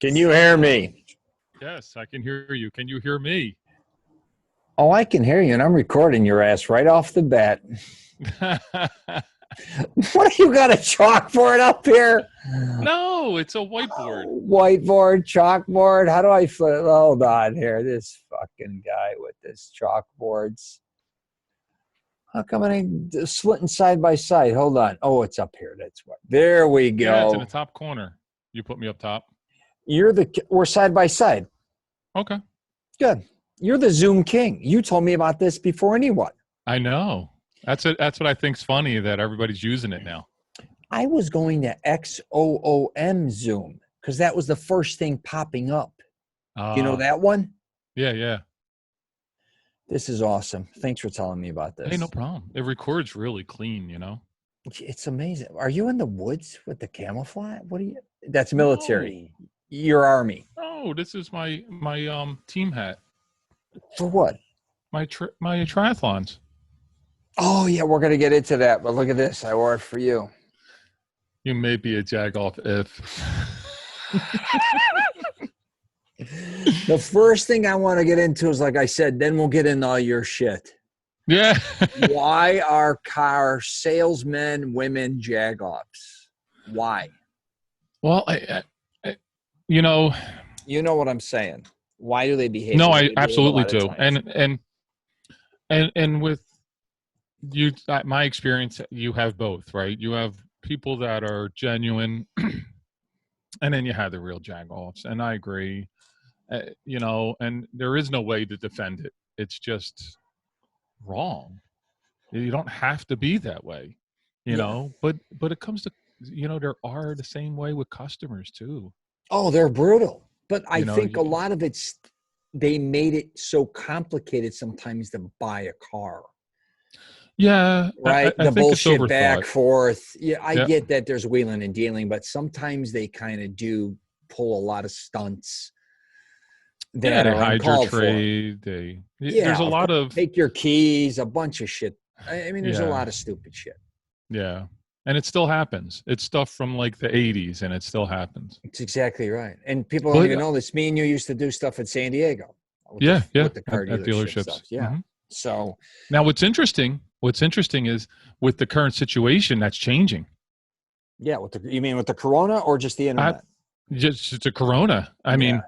Can you hear me? Yes, I can hear you. Can you hear me? Oh, I can hear you, and I'm recording your ass right off the bat. What do you got a chalkboard up here? No, it's a whiteboard. Whiteboard, chalkboard. How do I flip? Hold on here. This fucking guy with this chalkboards. How come it ain't splitting side by side? Hold on. Oh, it's up here. That's what. There we go. Yeah, it's in the top corner. You put me up top. We're side by side. Okay. Good. You're the Zoom king. You told me about this before anyone. I know. That's what I think's funny, that everybody's using it now. I was going to XOOM Zoom because that was the first thing popping up. You know that one? Yeah, yeah. This is awesome. Thanks for telling me about this. Hey, no problem. It records really clean, It's amazing. Are you in the woods with the camouflage? What are you? That's military. No. Your Army. Oh, this is my team hat. For what? My triathlons. Oh, yeah, we're going to get into that. But look at this. I wore it for you. You may be a jagoff if. The first thing I want to get into is, like I said, then we'll get into all your shit. Yeah. Why are car salesmen women jagoffs? Why? Well, you know what I'm saying. Why do they behave? No, I absolutely do. And with you, my experience, you have both, right? You have people that are genuine, and then you have the real jagoffs. And I agree, and there is no way to defend it. It's just wrong. You don't have to be that way, you know. But it comes to, there are the same way with customers too. Oh, they're brutal. But I think a lot of it's, they made it so complicated sometimes to buy a car. Yeah. Right. I the think bullshit back, forth. Yeah. I Yeah. get that there's wheeling and dealing, but sometimes they kind of do pull a lot of stunts that they are hide your uncalled for. trade. There's a lot of take your keys, a bunch of shit. I mean, there's a lot of stupid shit. Yeah. And it still happens. It's stuff from like the 80s, and it still happens. It's exactly right. And people don't even know this. Me and you used to do stuff in San Diego. With the car at dealerships. Stuff. Yeah. Mm-hmm. So now what's interesting is with the current situation, that's changing. Yeah. You mean with the Corona or just the internet? Just the Corona. I mean,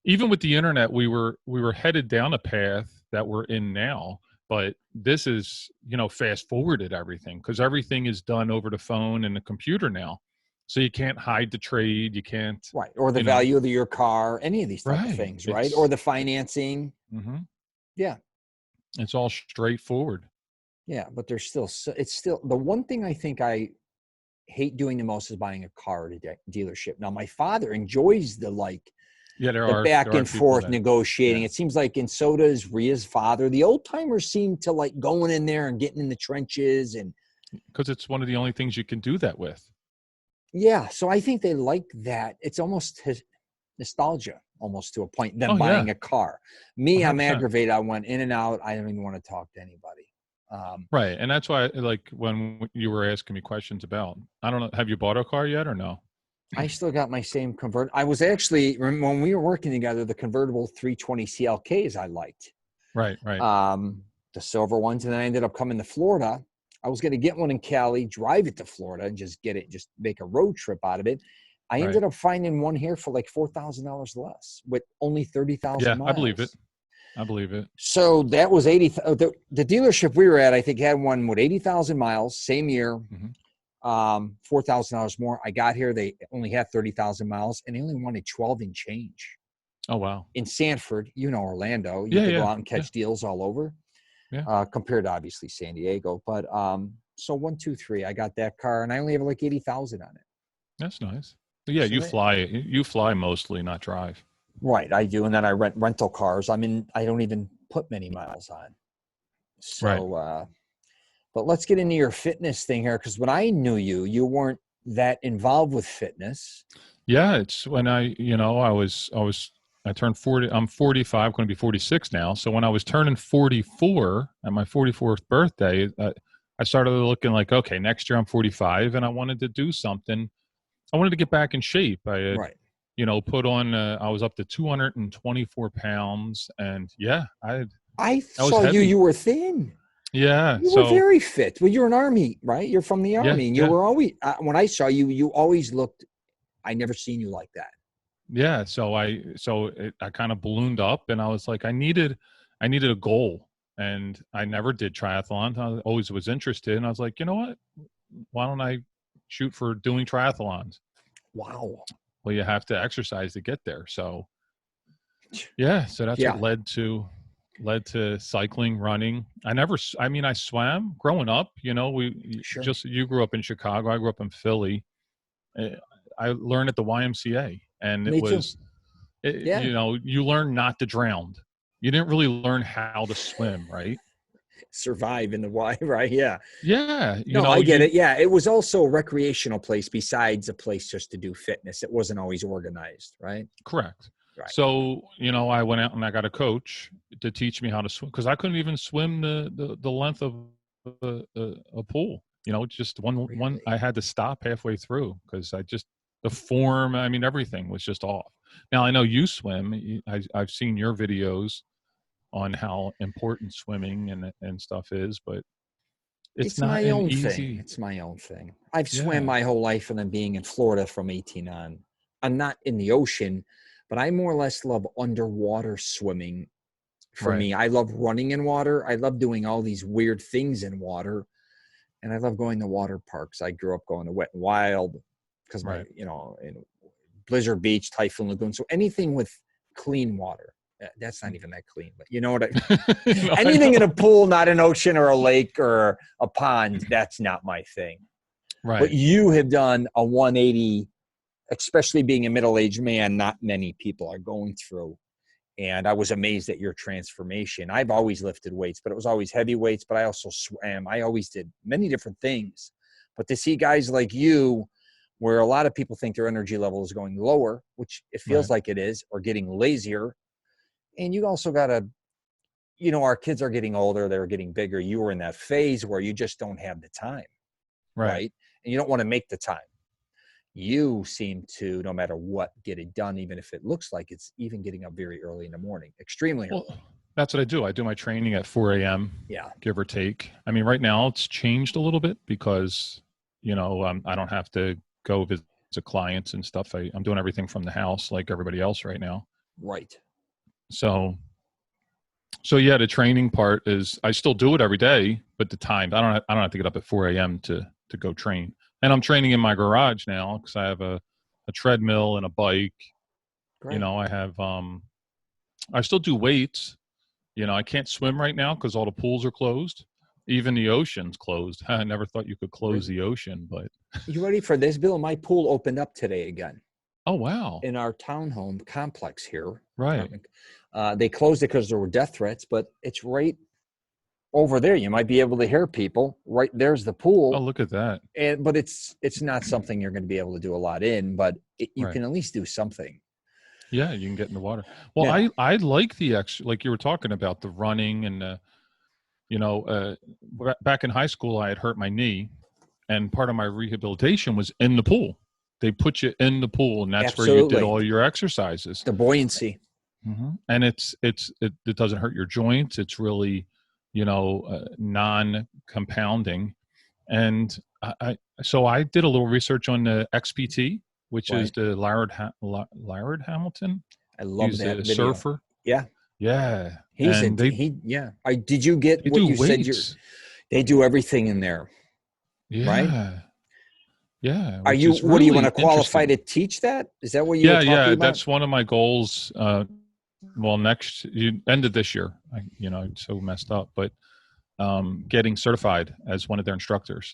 even with the internet, we were headed down a path that we're in now. But this is, fast forwarded everything, because everything is done over the phone and the computer now. So you can't hide the trade. You can't. Right. Or the value of your car, any of these type of things, right? Or the financing. Mm-hmm. Yeah. It's all straightforward. Yeah. But it's still the one thing I think I hate doing the most is buying a car at a dealership. Now, my father enjoys the back and forth negotiating. It seems like, and so does Ria's father. The old timers seem to like going in there and getting in the trenches, and because it's one of the only things you can do that with. Yeah. So I think they like that. It's almost nostalgia, almost to a point, than buying a car. Me, 100%. I'm aggravated. I went in and out. I don't even want to talk to anybody. Right. And that's why, like, when you were asking me questions about, I don't know, have you bought a car yet or no? I still got my same I was actually, when we were working together, the convertible 320 CLKs I liked. Right. The silver ones. And then I ended up coming to Florida. I was going to get one in Cali, drive it to Florida, and just make a road trip out of it. I ended up finding one here for like $4,000 less with only 30,000 miles. I believe it. So that was 80. The dealership we were at, I think, had one with 80,000 miles, same year. Mm-hmm. $4,000 more. I got here, they only had 30,000 miles, and they only wanted 12 and change. Oh, wow. In Sanford, Orlando, you could go out and catch deals all over. Yeah. Compared to obviously San Diego. But so 1, 2, 3, I got that car, and I only have like 80,000 on it. That's nice. But yeah, so you fly mostly, not drive. Right, I do, and then I rent rental cars. I don't even put many miles on. So but let's get into your fitness thing here, because when I knew you, you weren't that involved with fitness. Yeah, it's when I turned 40. I'm 45, going to be 46 now. So when I was turning 44 at my 44th birthday, I started looking like, okay, next year I'm 45, and I wanted to do something. I wanted to get back in shape. I put on, I was up to 224 pounds, and yeah, I was saw heavy. you were thin. Yeah. You were very fit. Well, you're an Army, right? You're from the Army, and you were always, when I saw you, you always looked, I never seen you like that. Yeah. So I kind of ballooned up, and I was like, I needed a goal, and I never did triathlon. I always was interested, and I was like, you know what? Why don't I shoot for doing triathlons? Wow. Well, you have to exercise to get there. So yeah, so that's what led to cycling, running. I swam growing up, you grew up in Chicago. I grew up in Philly. I learned at the YMCA, and Me too. you learn not to drown. You didn't really learn how to swim, right? Survive in the Y, right? Yeah. Yeah. I get it. Yeah. It was also a recreational place besides a place just to do fitness. It wasn't always organized, right? Correct. Right. So, I went out and I got a coach to teach me how to swim, because I couldn't even swim the length of a pool. Just one. I had to stop halfway through because the form. Everything was just off. Now I know you swim. I've seen your videos on how important swimming and stuff is, but it's not my own easy thing. It's my own thing. I've swam my whole life, and then being in Florida from 18 on. I'm not in the ocean, but I more or less love underwater swimming. For me, I love running in water. I love doing all these weird things in water, and I love going to water parks. I grew up going to Wet and Wild because in Blizzard Beach, Typhoon Lagoon. So anything with clean water. That's not even that clean, but you know what anything in a pool, not an ocean or a lake or a pond, that's not my thing. Right. But you have done a 180, especially being a middle-aged man, not many people are going through. And I was amazed at your transformation. I've always lifted weights, but it was always heavy weights, but I also swam. I always did many different things. But to see guys like you, where a lot of people think their energy level is going lower, which it feels like it is, or getting lazier. And you also got to, our kids are getting older. They're getting bigger. You were in that phase where you just don't have the time. Right. And you don't want to make the time. You seem to, no matter what, get it done, even if it looks like it's even getting up very early in the morning, extremely early. Well, that's what I do. I do my training at 4 a.m. Yeah. Give or take. Right now it's changed a little bit because, I don't have to go visit clients and stuff. I'm doing everything from the house like everybody else right now. Right. So yeah, the training part is, I still do it every day, but the time, I don't have to get up at 4 a.m. to go train. And I'm training in my garage now because I have a treadmill and a bike. Great. I have, I still do weights. I can't swim right now because all the pools are closed. Even the ocean's closed. I never thought you could close the ocean, but. You ready for this, Bill? My pool opened up today again. Oh, wow. In our townhome complex here. Right. They closed it because there were death threats, but it's right over there. You might be able to hear people. Right there's the pool. Oh, look at that. But it's not something you're going to be able to do a lot in, but you can at least do something. Yeah, you can get in the water. Well, I like the extra, like you were talking about the running and, back in high school, I had hurt my knee, and part of my rehabilitation was in the pool. They put you in the pool, and that's where you did all your exercises. The buoyancy. Mm-hmm. And it doesn't hurt your joints. It's really, non-compounding. And so I did a little research on the XPT, which is the Laird Hamilton. I love He's that a video. surfer. Yeah. Yeah. Did you get what you weights. said? They do everything in there. Yeah. Right? Yeah. What do you want to qualify to teach that? Is that what you were talking about? Yeah. That's one of my goals. End of this year, I'm so messed up, but getting certified as one of their instructors,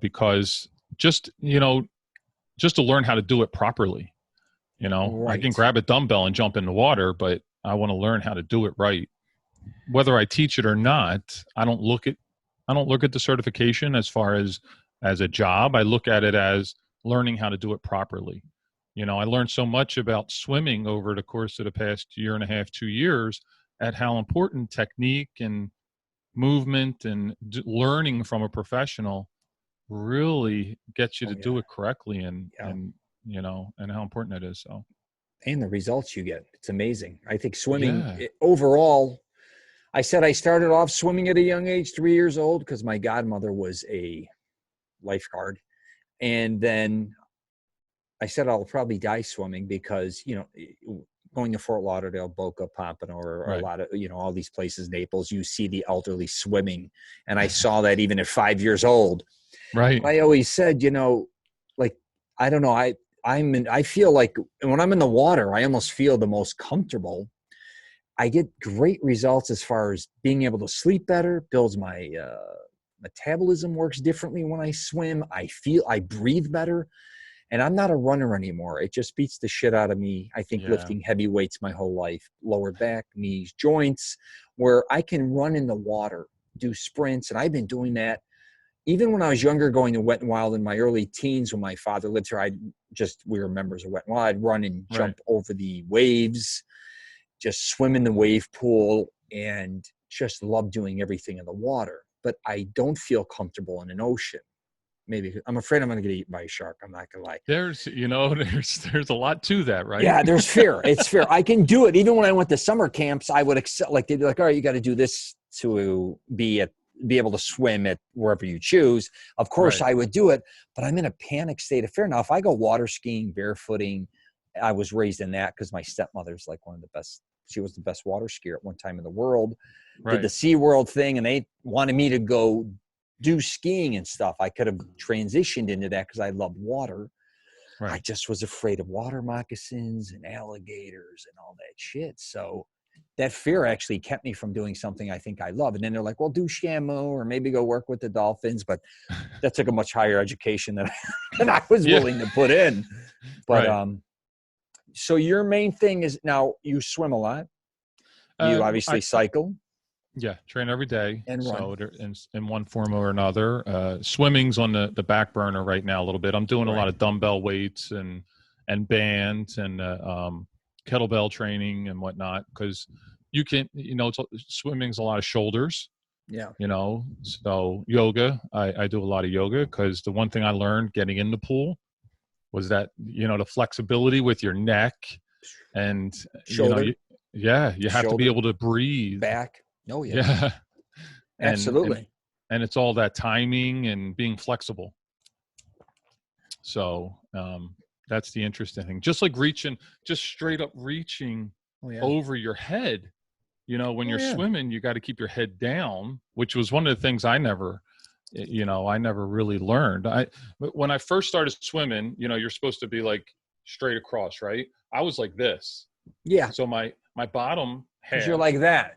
because just to learn how to do it properly. I can grab a dumbbell and jump in the water, but I want to learn how to do it right. Whether I teach it or not, I don't look at the certification as far as a job. I look at it as learning how to do it properly. I learned so much about swimming over the course of the past year and a half, 2 years, at how important technique and movement and learning from a professional really gets you to do it correctly, and how important it is. So And the results you get. It's amazing. I think swimming overall, I said I started off swimming at a young age, 3 years old, because my godmother was a lifeguard. And then I said I'll probably die swimming because, you know, going to Fort Lauderdale, Boca, Pompano, or a lot of, you know, all these places, Naples, you see the elderly swimming. And I saw that even at 5 years old. Right. But I always said, you know, like, I don't know, I feel like when I'm in the water, I almost feel the most comfortable. I get great results as far as being able to sleep better, builds my metabolism, works differently when I swim. I breathe better. And I'm not a runner anymore. It just beats the shit out of me. I think lifting heavy weights my whole life, lower back, knees, joints, where I can run in the water, do sprints. And I've been doing that. Even when I was younger, going to Wet and Wild in my early teens, when my father lived here, we were members of Wet and Wild. I'd run and jump over the waves, just swim in the wave pool, and just love doing everything in the water. But I don't feel comfortable in an ocean. Maybe I'm afraid I'm going to get eaten by a shark. I'm not going to lie. There's a lot to that, right? Yeah, there's fear. It's fear. I can do it. Even when I went to summer camps, I would accept, like, they'd be like, all right, you got to do this to be able to swim at wherever you choose. Of course I would do it, but I'm in a panic state of fear. Now, if I go water skiing, barefooting, I was raised in that because my stepmother's like one of the best. She was the best water skier at one time in the world. Did the SeaWorld thing, and they wanted me to go do skiing and stuff. I could have transitioned into that because I loved water. I just was afraid of water moccasins and alligators and all that shit. So that fear actually kept me from doing something I think I love. And then they're like, well, do Shamu or maybe go work with the dolphins. But that took a much higher education than I was willing to put in. But so your main thing is, now you swim a lot. You obviously cycle. Yeah, train every day. And run. So in one form or another. Swimming's on the back burner right now a little bit. I'm doing a lot of dumbbell weights and bands and kettlebell training and whatnot, because you can, swimming's a lot of shoulders. Yeah. So yoga, I do a lot of yoga, because the one thing I learned getting in the pool was that, the flexibility with your neck and shoulder. You have to be able to breathe. Back. Oh, yeah. Absolutely. And it's all that timing and being flexible. So that's the interesting thing. Just like just straight up reaching over your head. When you're swimming, you got to keep your head down, which was one of the things I never really learned. When I first started swimming, you're supposed to be like straight across, right? I was like this. Yeah. So my bottom half. You're like that.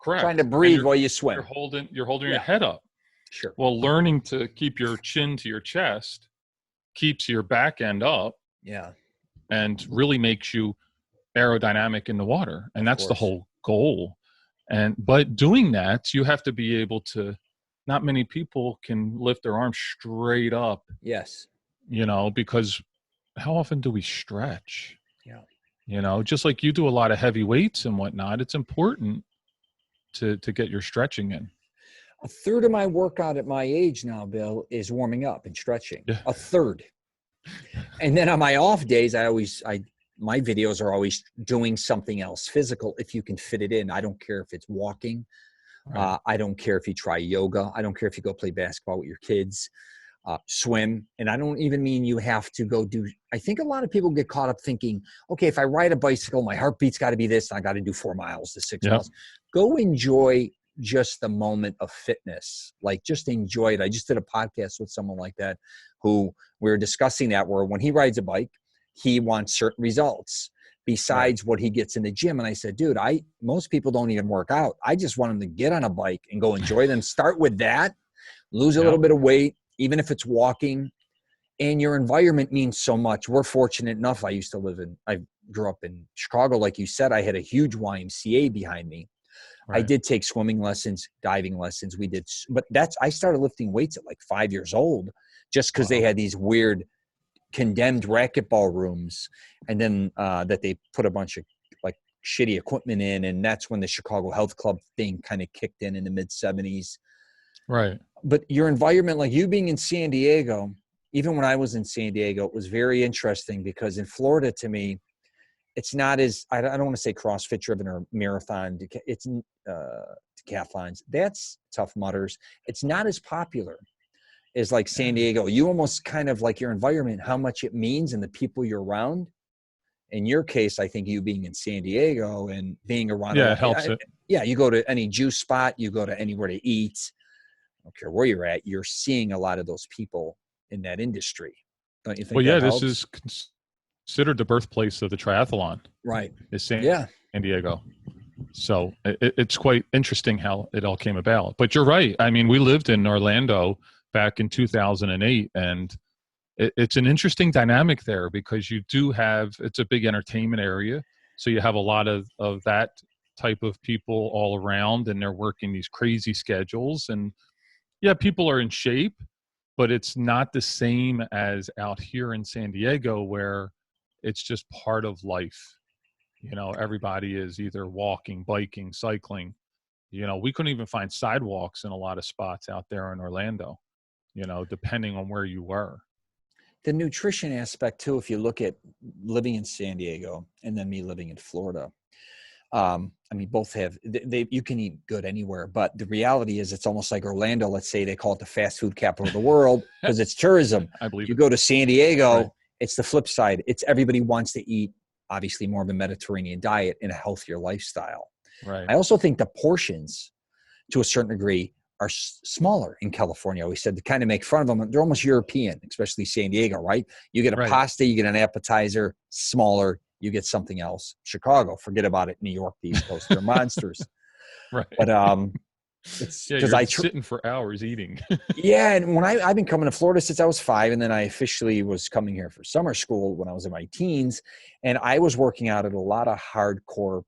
Correct. Trying to breathe while you swim. You're holding your head up. Sure. Well, learning to keep your chin to your chest keeps your back end up. Yeah. And really makes you aerodynamic in the water. And that's the whole goal. But doing that, you have to be able to, not many people can lift their arms straight up. Yes. Because how often do we stretch? Yeah. Just like you do a lot of heavy weights and whatnot, it's important to get your stretching in. A third of my workout at my age now, Bill, is warming up and stretching. Yeah. A third. And then on my off days, my videos are always doing something else physical if you can fit it in. I don't care if it's walking. Right. I don't care if you try yoga. I don't care if you go play basketball with your kids, swim. And I don't even mean you have to go do, I think a lot of people get caught up thinking, okay, if I ride a bicycle, my heartbeat's got to be this. I got to do 4 miles to 6 miles. Go enjoy just the moment of fitness. Like, just enjoy it. I just did a podcast with someone like that who we were discussing that, where when he rides a bike, he wants certain results besides what he gets in the gym. And I said, dude, most people don't even work out. I just want them to get on a bike and go enjoy them. Start with that, lose a little bit of weight, even if it's walking, and your environment means so much. We're fortunate enough. I grew up in Chicago. Like you said, I had a huge YMCA behind me. Right. I did take swimming lessons, diving lessons. I started lifting weights at like 5 years old, just because they had these weird condemned racquetball rooms, and then that they put a bunch of like shitty equipment in. And that's when the Chicago Health Club thing kind of kicked in the mid 70s. Right. But your environment, like you being in San Diego, even when I was in San Diego, it was very interesting, because in Florida, to me, it's not as, I don't want to say CrossFit driven or marathon. It's decathlons. That's Tough Mudders. It's not as popular as like San Diego. You almost kind of like your environment, how much it means and the people you're around. In your case, I think you being in San Diego and being around. Yeah, it helps it. Yeah, you go to any juice spot, you go to anywhere to eat. I don't care where you're at. You're seeing a lot of those people in that industry. Don't you think? Well, yeah, this is considered the birthplace of the triathlon. Right. Is San Diego. So it's quite interesting how it all came about. But you're right. I mean, we lived in Orlando back in 2008, and it's an interesting dynamic there because you do have, it's a big entertainment area. So you have a lot of that type of people all around, and they're working these crazy schedules. And yeah, people are in shape, but it's not the same as out here in San Diego where it's just part of life. You know, everybody is either walking, biking, cycling. You know, we couldn't even find sidewalks in a lot of spots out there in Orlando, you know, depending on where you were. The nutrition aspect too, if you look at living in San Diego and then me living in Florida, I mean, both have, you can eat good anywhere, but the reality is it's almost like Orlando. Let's say they call it the fast food capital of the world because it's tourism. I believe you go to San Diego, it's the flip side. It's everybody wants to eat, obviously, more of a Mediterranean diet and a healthier lifestyle. Right. I also think the portions, to a certain degree, are smaller in California. We said to kind of make fun of them. They're almost European, especially San Diego, right? You get a pasta, you get an appetizer, smaller, you get something else. Chicago, forget about it. New York, the East Coast, they're monsters. Right. But it's because sitting for hours eating. Yeah, and when I've been coming to Florida since I was 5, and then I officially was coming here for summer school when I was in my teens, and I was working out at a lot of hardcore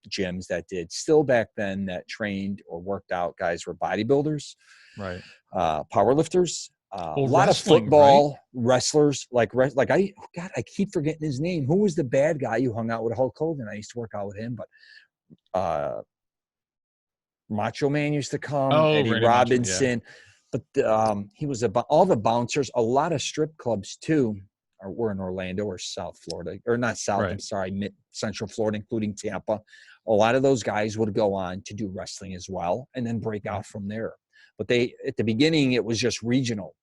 gyms that did still back then that trained or worked out guys were bodybuilders, right? Powerlifters, a lot of football wrestlers. I keep forgetting his name. Who was the bad guy who hung out with Hulk Hogan? I used to work out with him, but Macho Man used to come, Eddie Robinson, but he was all the bouncers, a lot of strip clubs too. Were in Orlando or South Florida, or not South, I'm sorry, Central Florida, including Tampa. A lot of those guys would go on to do wrestling as well and then break out from there. But at the beginning, it was just regional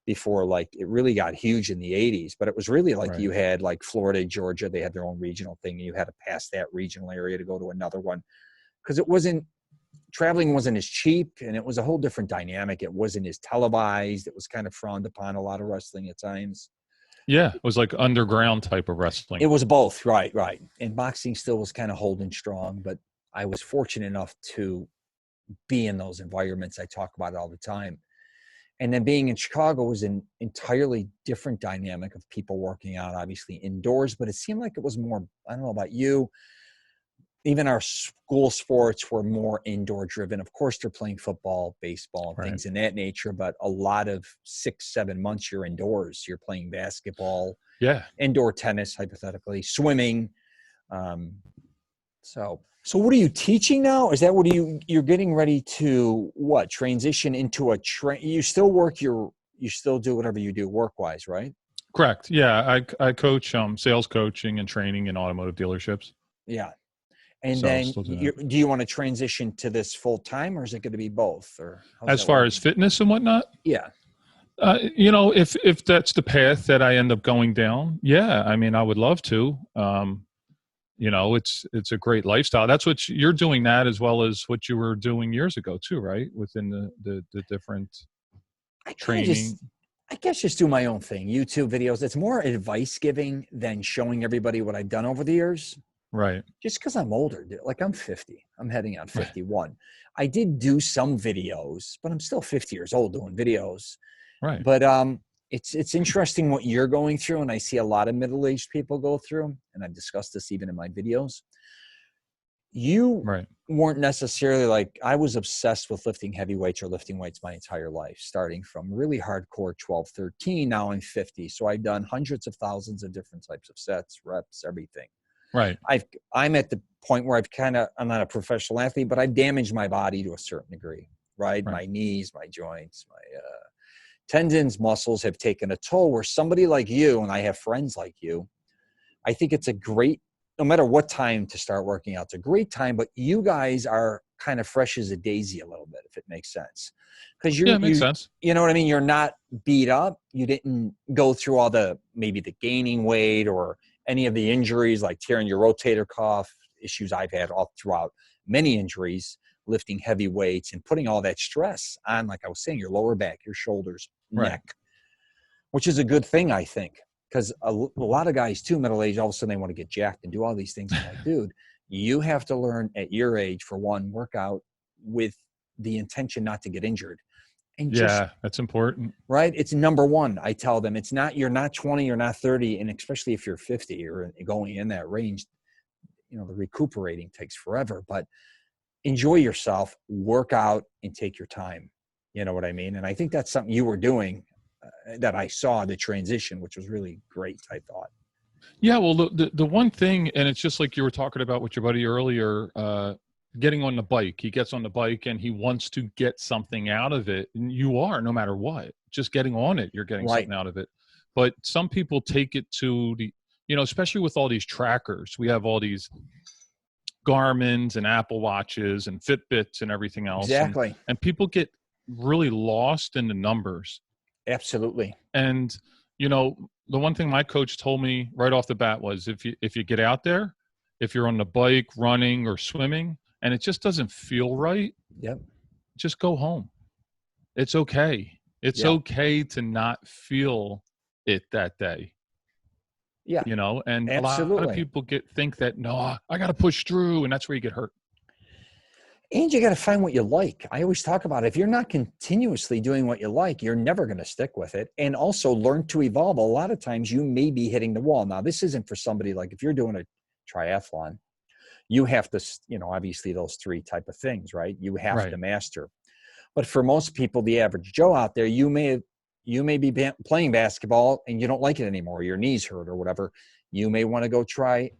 before like it really got huge in the 80s. But it was really like you had like Florida, Georgia, they had their own regional thing. And you had to pass that regional area to go to another one because traveling wasn't as cheap and it was a whole different dynamic. It wasn't as televised. It was kind of frowned upon, a lot of wrestling at times. Yeah, it was like underground type of wrestling. It was both, right. And boxing still was kind of holding strong, but I was fortunate enough to be in those environments. I talk about it all the time. And then being in Chicago was an entirely different dynamic of people working out, obviously indoors, but it seemed like it was more, I don't know about you, even our school sports were more indoor driven. Of course, they're playing football, baseball, and things in that nature, but a lot of 6-7 months you're indoors. You're playing basketball, indoor tennis, hypothetically, swimming. So what are you teaching now? Is that what you're getting ready to transition into you still do whatever you do work-wise, right? Correct. Yeah. I coach sales coaching and training in automotive dealerships. Yeah. And then do you want to transition to this full time, or is it going to be both? Or as far as fitness and whatnot? Yeah. If that's the path that I end up going down, I mean, I would love to. It's a great lifestyle. That's what you're doing, that as well as what you were doing years ago too, right? Within the different training. I guess just do my own thing. YouTube videos. It's more advice giving than showing everybody what I've done over the years. Right. Just because I'm older, like I'm 50. I'm heading on 51. Right. I did do some videos, but I'm still 50 years old doing videos. Right. But it's interesting what you're going through, and I see a lot of middle-aged people go through, and I've discussed this even in my videos. You weren't necessarily like, I was obsessed with lifting heavy weights or lifting weights my entire life, starting from really hardcore 12, 13. Now I'm 50. So I've done hundreds of thousands of different types of sets, reps, everything. Right. I'm at the point where I'm not a professional athlete, but I've damaged my body to a certain degree, right? My knees, my joints, my tendons, muscles have taken a toll, where somebody like you, and I have friends like you, I think it's a great no matter what time to start working out, it's a great time, but you guys are kind of fresh as a daisy a little bit, if it makes sense. Because it makes sense. You know what I mean? You're not beat up. You didn't go through all maybe the gaining weight or any of the injuries like tearing your rotator cuff, issues I've had all throughout, many injuries, lifting heavy weights and putting all that stress on, like I was saying, your lower back, your shoulders, neck, which is a good thing, I think. Because a lot of guys too, middle age, all of a sudden they want to get jacked and do all these things. I'm like, dude, you have to learn at your age, for one, work out with the intention not to get injured. And that's important. Right? It's number one. I tell them you're not 20, you're not 30. And especially if you're 50 or going in that range, the recuperating takes forever, but enjoy yourself, work out and take your time. You know what I mean? And I think that's something you were doing that I saw the transition, which was really great, I thought. Yeah. Well, the one thing, and it's just like you were talking about with your buddy earlier, getting on the bike. He gets on the bike and he wants to get something out of it. And you are, no matter what, just getting on it, you're getting something out of it. But some people take it to especially with all these trackers, we have all these Garmin's and Apple Watches and Fitbits and everything else. Exactly. And people get really lost in the numbers. Absolutely. And, the one thing my coach told me right off the bat was if you get out there, if you're on the bike, running or swimming, and it just doesn't feel right, just go home. It's okay. It's okay to not feel it that day. Yeah. And absolutely. A lot of people think that, no, I got to push through, and that's where you get hurt. And you got to find what you like. I always talk about if you're not continuously doing what you like, you're never going to stick with it. And also learn to evolve. A lot of times you may be hitting the wall. Now, this isn't for somebody like if you're doing a triathlon, you have to, obviously those three type of things, right? You have to master. But for most people, the average Joe out there, you may be playing basketball and you don't like it anymore. Your knees hurt or whatever. You may want to go try,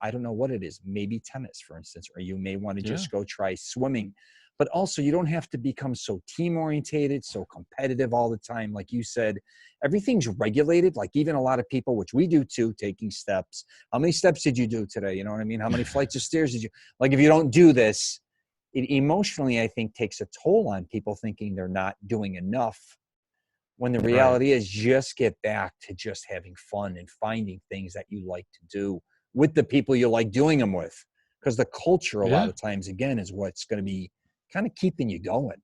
I don't know what it is, maybe tennis, for instance, or you may want to just go try swimming. But also you don't have to become so team orientated, so competitive all the time. Like you said, everything's regulated. Like even a lot of people, which we do too, taking steps. How many steps did you do today? You know what I mean? How many flights of stairs did you, like if you don't do this, it emotionally, I think, takes a toll on people thinking they're not doing enough. When the reality is just get back to just having fun and finding things that you like to do with the people you like doing them with. Because the culture a lot of times, again, is what's going to be kind of keeping you going,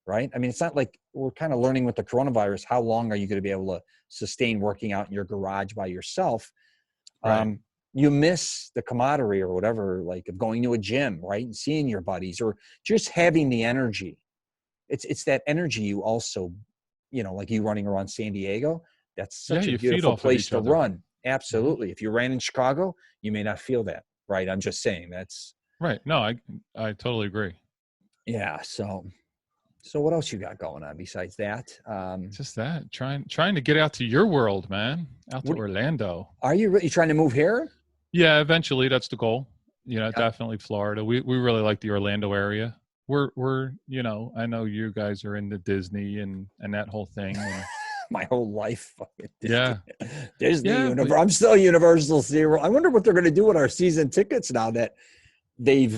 right? I mean, it's not like we're kind of learning with the coronavirus, how long are you going to be able to sustain working out in your garage by yourself? You miss the camaraderie or whatever, like of going to a gym, right? And seeing your buddies or just having the energy. It's that energy you also, like you running around San Diego, that's such a beautiful place to run. Absolutely. If you ran in Chicago, you may not feel that, right? I'm just saying that's right. No, I totally agree. Yeah. So what else you got going on besides that? Just that trying to get out to your world, man, out to Orlando. Are you really trying to move here? Yeah, eventually that's the goal. Definitely Florida. We really like the Orlando area. We're I know you guys are into Disney and that whole thing. And, my whole life. Disney. Yeah. Disney Universal. I'm still Universal Zero. I wonder what they're going to do with our season tickets now that they're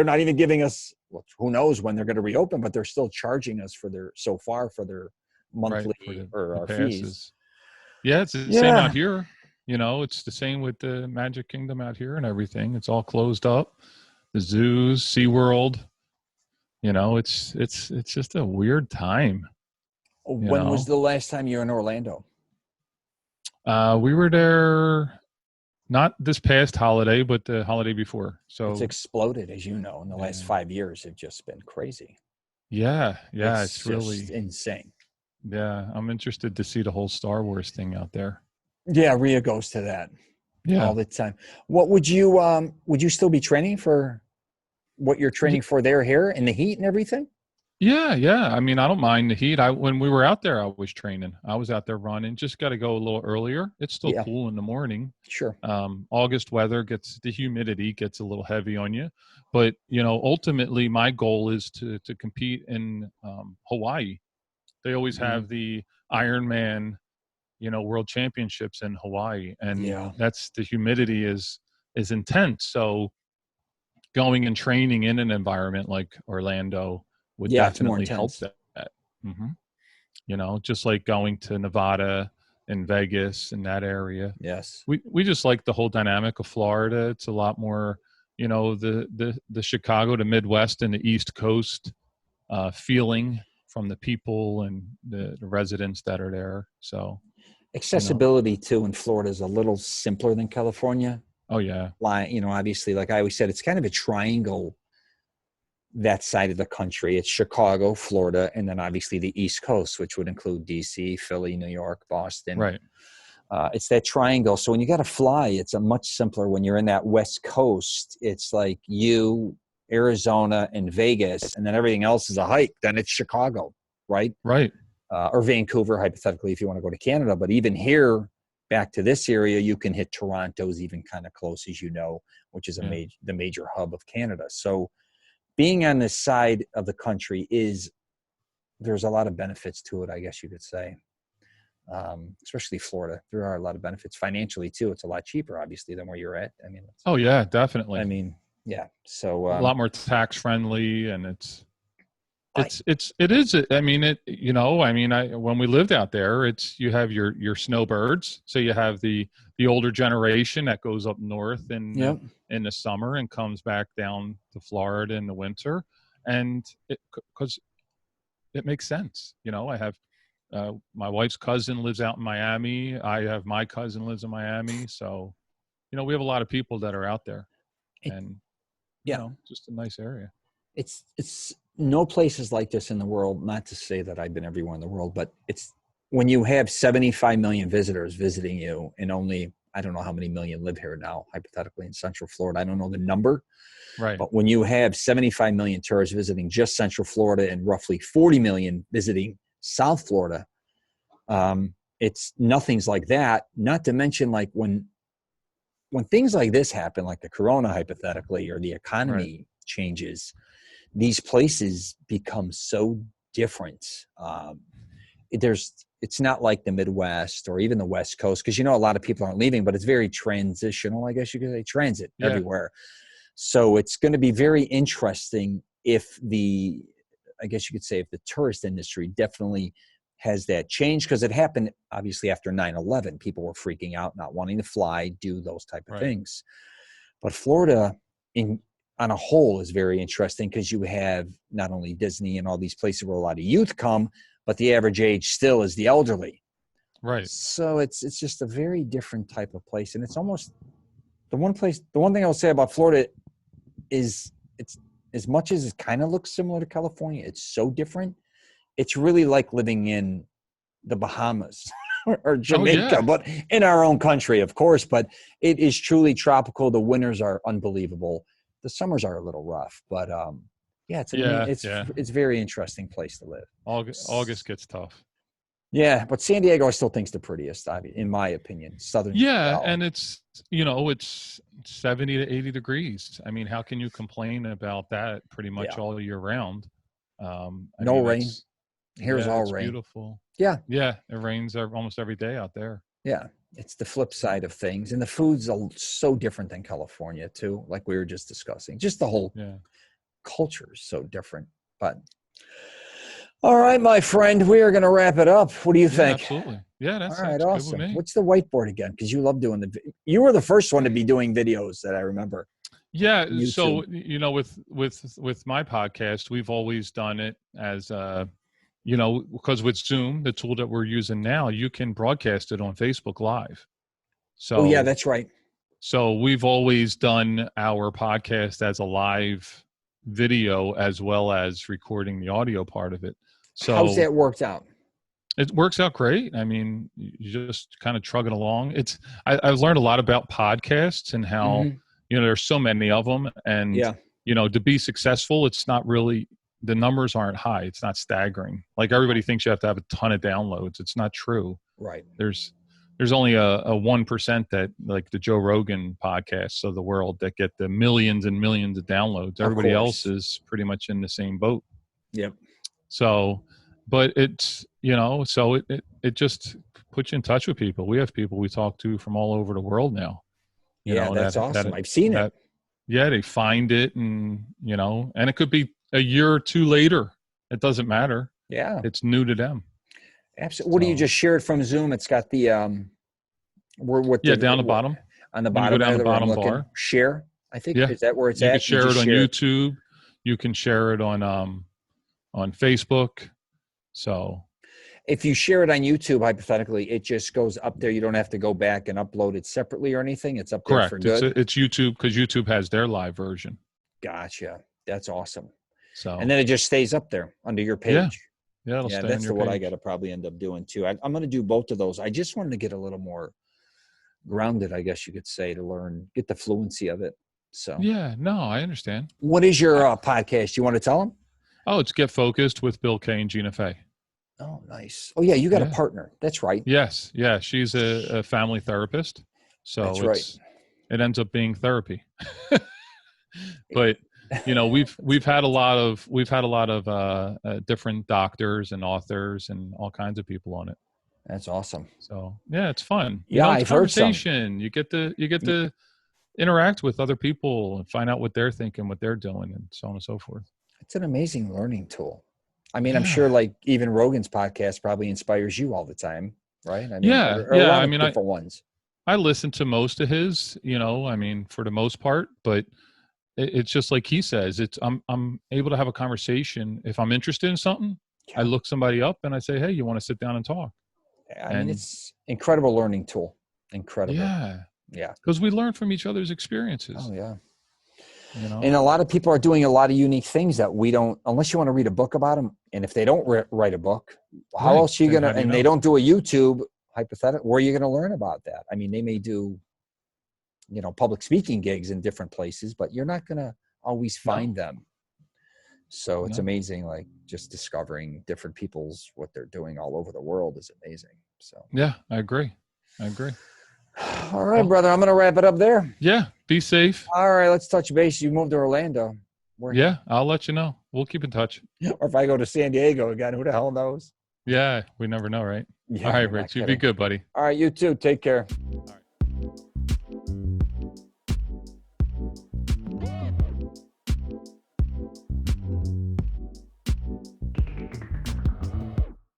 not even giving us, who knows when they're going to reopen, but they're still charging us for their monthly or our fees. Yeah. It's the same out here. It's the same with the Magic Kingdom out here and everything. It's all closed up. The zoos, SeaWorld, it's just a weird time. When was the last time you were in Orlando? We were there, not this past holiday, but the holiday before. So it's exploded, as you know, in the last 5 years. Have just been crazy. Yeah. It's really insane. Yeah. I'm interested to see the whole Star Wars thing out there. Yeah. Rhea goes to that all the time. What would you still be training for what you're training for there here in the heat and everything? Yeah. I mean, I don't mind the heat. When we were out there, I was training. I was out there running. Just got to go a little earlier. It's still cool in the morning. Sure. August weather the humidity gets a little heavy on you. But, ultimately my goal is to compete in Hawaii. They always have the Ironman, world championships in Hawaii, and Yeah. that's, the humidity is intense. So going and training in an environment like Orlando would it's more definitely help intense. that. Just like going to Nevada and Vegas and that area. Yes. We just like the whole dynamic of Florida. It's a lot more, the Chicago to Midwest and the East Coast feeling from the people and the residents that are there. So accessibility too in Florida is a little simpler than California. Oh yeah. Obviously, like I always said, it's kind of a triangle, that side of the country. It's Chicago, Florida, and then obviously the East Coast, which would include DC, Philly, New York, Boston. Right. It's that triangle. So when you got to fly, it's a much simpler. When you're in that West Coast, it's like Arizona, and Vegas, and then everything else is a hike. Then it's Chicago, right? Right. Or Vancouver, hypothetically, if you want to go to Canada. But even here, back to this area, you can hit Toronto's even kind of close, as which is the major hub of Canada. So being on this side of the country there's a lot of benefits to it, I guess you could say. Especially Florida, there are a lot of benefits financially too. It's a lot cheaper, obviously, than where you're at. I mean, oh yeah, definitely. I mean, yeah. So a lot more tax friendly, and it is. I mean, when we lived out there, you have your snowbirds. So you have the older generation that goes up north in the summer and comes back down to Florida in the winter, and because it makes sense. I have my wife's cousin lives out in Miami. I have my cousin lives in Miami. So, we have a lot of people that are out there, and just a nice area. It's no places like this in the world. Not to say that I've been everywhere in the world, but it's when you have 75 million visitors visiting you, and only, I don't know how many million live here now, hypothetically in Central Florida. I don't know the number. Right. But when you have 75 million tourists visiting just Central Florida and roughly 40 million visiting South Florida, nothing's like that. Not to mention, like when things like this happen, like the corona hypothetically, or the economy changes, these places become so different. It's not like the Midwest or even the West Coast, because a lot of people aren't leaving, but it's very transitional, I guess you could say, transit everywhere. So it's going to be very interesting if the tourist industry definitely has that change, because it happened obviously after 9/11. People were freaking out, not wanting to fly, do those type of things. But Florida on a whole is very interesting, because you have not only Disney and all these places where a lot of youth come, but the average age still is the elderly. Right. So it's just a very different type of place. And it's almost the one thing I'll say about Florida is, it's, as much as it kind of looks similar to California, it's so different. It's really like living in the Bahamas or Jamaica, but in our own country, of course. But it is truly tropical. The winters are unbelievable. The summers are a little rough, but it's a very interesting place to live. August gets tough. Yeah, but San Diego I still think's the prettiest, in my opinion. Southern. Yeah, and it's 70 to 80 degrees. I mean, how can you complain about that pretty much all year round? No rain. Here's all rain. Beautiful. Yeah. Yeah, it rains almost every day out there. Yeah, it's the flip side of things. And the food's so different than California, too, like we were just discussing. Just the whole culture is so different. But all right, my friend, we are going to wrap it up. What do you think? Absolutely. Yeah, that's all right. Awesome. Good with me. What's the whiteboard again? Because you love doing you were the first one to be doing videos that I remember. Yeah. So, with my podcast, we've always done it as, because with Zoom, the tool that we're using now, you can broadcast it on Facebook Live. So, yeah, that's right. So we've always done our podcast as a live video, as well as recording the audio part of it. So how's that worked out? It works out great. I mean, you just kind of trugging along. I've learned a lot about podcasts and how, there's so many of them, and, to be successful, it's not really, the numbers aren't high. It's not staggering. Like everybody thinks you have to have a ton of downloads. It's not true. Right. There's only a 1% that, like the Joe Rogan podcasts of the world, that get the millions and millions of downloads. Everybody else is pretty much in the same boat. Yep. So, but it's, so it just puts you in touch with people. We have people we talk to from all over the world now. That's awesome. I've seen it. Yeah, they find it, and and it could be a year or two later. It doesn't matter. Yeah, it's new to them. Absolutely. What do you just share it from Zoom? It's got the down the bottom. On the bottom, go down the bottom bar. Share. I think is that where it's at? You can share it on YouTube. You can share it on Facebook. So if you share it on YouTube, hypothetically, it just goes up there. You don't have to go back and upload it separately or anything. It's up there. Correct. For good. It's YouTube, because YouTube has their live version. Gotcha. That's awesome. So and then it just stays up there under your page. Yeah, it'll stay that's on your what page. I got to probably end up doing too. I'm going to do both of those. I just wanted to get a little more grounded, I guess you could say, to get the fluency of it. So yeah, no, I understand. What is your podcast? You want to tell them? Oh, it's Get Focused with Bill K and Gina Fay. Oh, nice. Oh, yeah, you got a partner. That's right. Yes, yeah, she's a family therapist, so that's right. It ends up being therapy. But we've had a lot of different doctors and authors and all kinds of people on it. That's awesome. So yeah, it's fun. Yeah, it's I've heard some. You get to interact with other people and find out what they're thinking, what they're doing, and so on and so forth. It's an amazing learning tool. I mean, I'm sure like even Rogan's podcast probably inspires you all the time, right? I mean, different ones. I listen to most of his, for the most part, but it's just like he says, I'm able to have a conversation. If I'm interested in something, I look somebody up and I say, hey, you want to sit down and talk? I mean, it's incredible learning tool. Incredible. Yeah. Because we learn from each other's experiences. Oh, yeah. And a lot of people are doing a lot of unique things that we don't, unless you want to read a book about them. And if they don't write a book, how else are you going to, and they don't do a YouTube, hypothetical, where are you going to learn about that? I mean, they may do, public speaking gigs in different places, but you're not going to always find them. So it's amazing, like just discovering different people's, what they're doing all over the world is amazing. So yeah, I agree. All right, brother. I'm going to wrap it up there. Yeah. Be safe. All right. Let's touch base. You moved to Orlando. I'll let you know. We'll keep in touch. Or if I go to San Diego again, who the hell knows? Yeah. We never know, right? Yeah, all right, Rich. You be good, buddy. All right. You too. Take care.